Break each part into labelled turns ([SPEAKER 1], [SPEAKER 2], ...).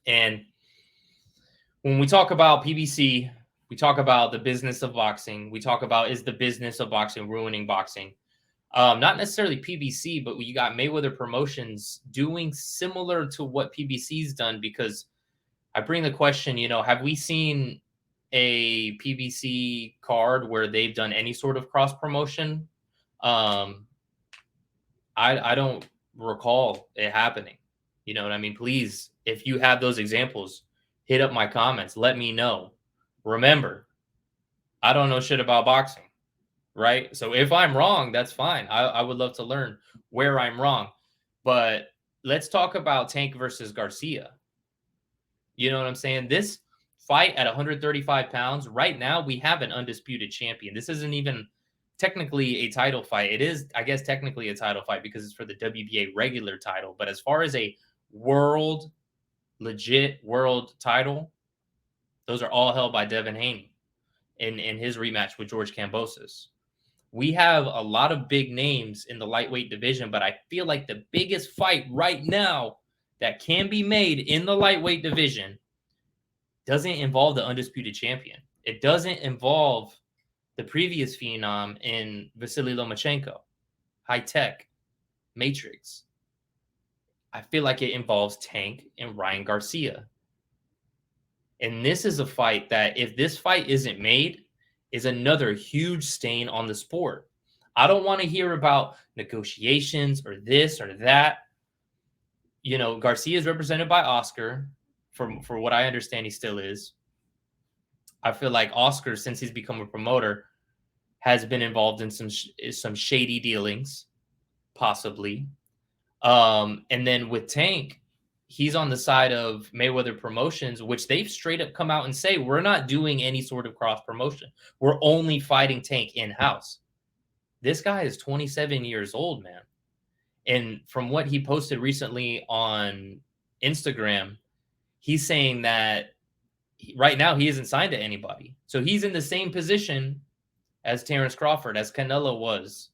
[SPEAKER 1] And when we talk about PBC, we talk about the business of boxing. We talk about, is the business of boxing ruining boxing? Not necessarily PBC, but you got Mayweather Promotions doing similar to what PBC's done, because I bring the question, have we seen a PBC card where they've done any sort of cross promotion? I don't recall it happening. You know what I mean? Please, if you have those examples, hit up my comments. Let me know. Remember, I don't know shit about boxing, right? So if I'm wrong, that's fine. I would love to learn where I'm wrong. But let's talk about Tank versus Garcia. You know what I'm saying? This fight at 135 pounds, right now, we have an undisputed champion. This isn't even technically a title fight. It is, I guess, technically a title fight because it's for the WBA regular title. But as far as a legit world title, those are all held by Devin Haney in his rematch with George Kambosos. We have a lot of big names in the lightweight division, but I feel like the biggest fight right now that can be made in the lightweight division doesn't involve the undisputed champion. It doesn't involve the previous phenom in Vasily Lomachenko, High Tech, Matrix. I feel like it involves Tank and Ryan Garcia. And this is a fight that, if this fight isn't made, is another huge stain on the sport. I don't want to hear about negotiations or this or that. Garcia is represented by Oscar. For what I understand, he still is. I feel like Oscar, since he's become a promoter, has been involved in some shady dealings, possibly. And then with Tank, he's on the side of Mayweather Promotions, which they've straight up come out and say, we're not doing any sort of cross promotion. We're only fighting Tank in-house. This guy is 27 years old, man. And from what he posted recently on Instagram, he's saying that right now he isn't signed to anybody. So he's in the same position as Terrence Crawford, as Canelo was,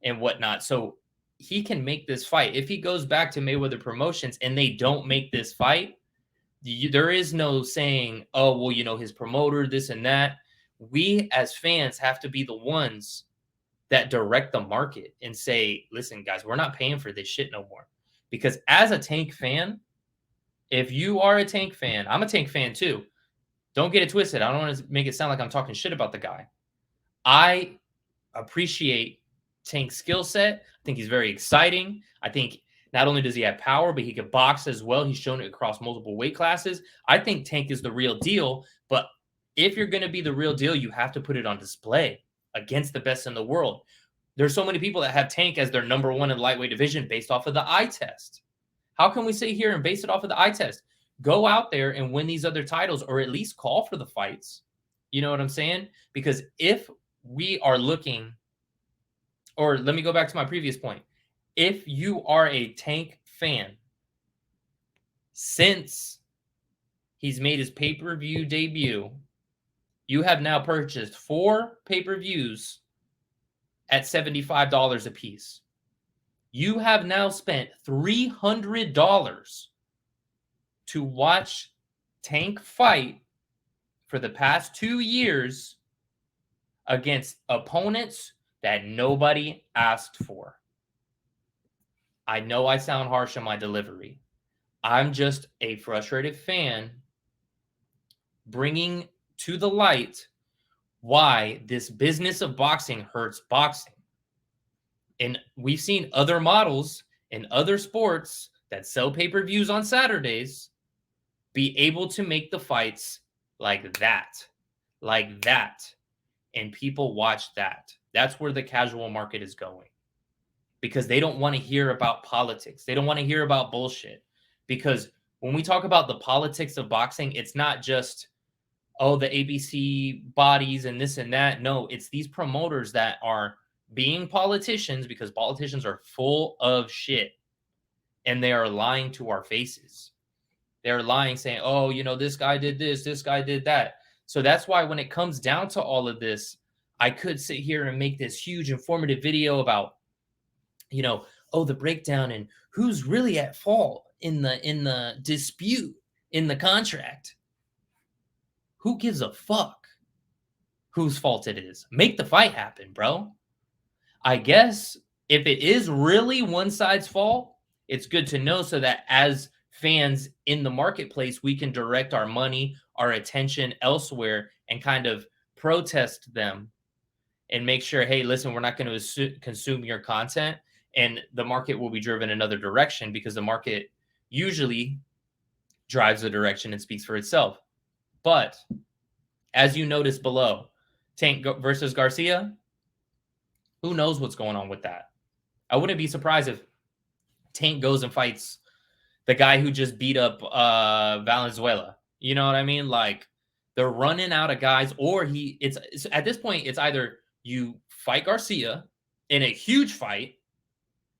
[SPEAKER 1] and whatnot. So he can make this fight. If he goes back to Mayweather Promotions and they don't make this fight, there is no saying, oh, well, his promoter, this and that. We as fans have to be the ones that direct the market and say, listen, guys, we're not paying for this shit no more. Because as a Tank fan, if you are a Tank fan, I'm a Tank fan too. Don't get it twisted. I don't want to make it sound like I'm talking shit about the guy. I appreciate Tank's skill set. I think he's very exciting. I think not only does he have power, but he can box as well. He's shown it across multiple weight classes. I think Tank is the real deal. But if you're going to be the real deal, you have to put it on display against the best in the world. There's so many people that have Tank as their number one in the lightweight division based off of the eye test. How can we sit here and base it off of the eye test? Go out there and win these other titles, or at least call for the fights. You know what I'm saying? Because if we are looking, or let me go back to my previous point. If you are a Tank fan, since he's made his pay-per-view debut, you have now purchased 4 pay-per-views at $75 a piece. You have now spent $300 to watch Tank fight for the past 2 years against opponents that nobody asked for. I know I sound harsh in my delivery. I'm just a frustrated fan bringing to the light why this business of boxing hurts boxing. And we've seen other models in other sports that sell pay-per-views on Saturdays be able to make the fights like that. And people watch that. That's where the casual market is going. Because they don't want to hear about politics. They don't want to hear about bullshit. Because when we talk about the politics of boxing, it's not just, oh, the ABC bodies and this and that. No, it's these promoters that are being politicians, because politicians are full of shit. And they are lying to our faces. They're lying, saying, oh, this guy did this guy did that. So that's why when it comes down to all of this, I could sit here and make this huge informative video about, the breakdown and who's really at fault in the dispute in the contract. Who gives a fuck whose fault it is? Make the fight happen, bro. I guess if it is really one side's fault, it's good to know so that as fans in the marketplace, we can direct our money, our attention elsewhere and kind of protest them and make sure, hey, listen, we're not going to consume your content. And the market will be driven another direction because the market usually drives the direction and speaks for itself. But as you notice below, Tank versus Garcia, who knows what's going on with that? I wouldn't be surprised if Tank goes and fights the guy who just beat up Valenzuela. You know what I mean? Like they're running out of guys, or it's at this point, it's either you fight Garcia in a huge fight,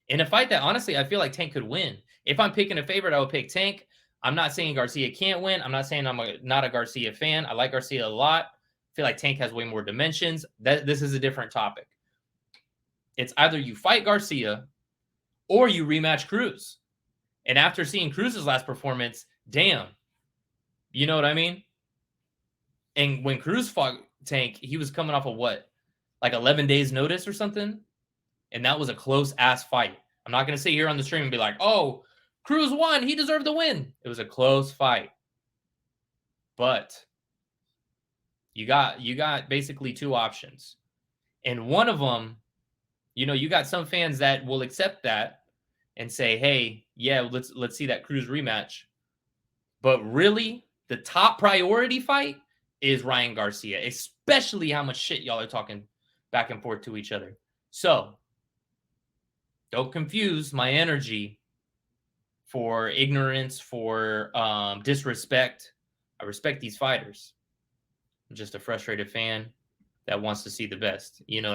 [SPEAKER 1] in a fight that honestly I feel like Tank could win. If I'm picking a favorite, I would pick Tank. I'm not saying Garcia can't win. I'm not saying I'm not a Garcia fan. I like Garcia a lot. I feel like Tank has way more dimensions. This is a different topic. It's either you fight Garcia or you rematch Cruz. And after seeing Cruz's last performance, damn, you know what I mean? And when Cruz fought Tank, he was coming off of what? Like 11 days notice or something? And that was a close-ass fight. I'm not going to sit here on the stream and be like, oh, Cruz won. He deserved the win. It was a close fight. But you got basically two options. And one of them, you got some fans that will accept that and say, hey, yeah, let's see that Cruz rematch. But really, the top priority fight is Ryan Garcia, especially how much shit y'all are talking back and forth to each other. So don't confuse my energy for ignorance, for disrespect. I respect these fighters. I'm just a frustrated fan that wants to see the best. You know what I mean?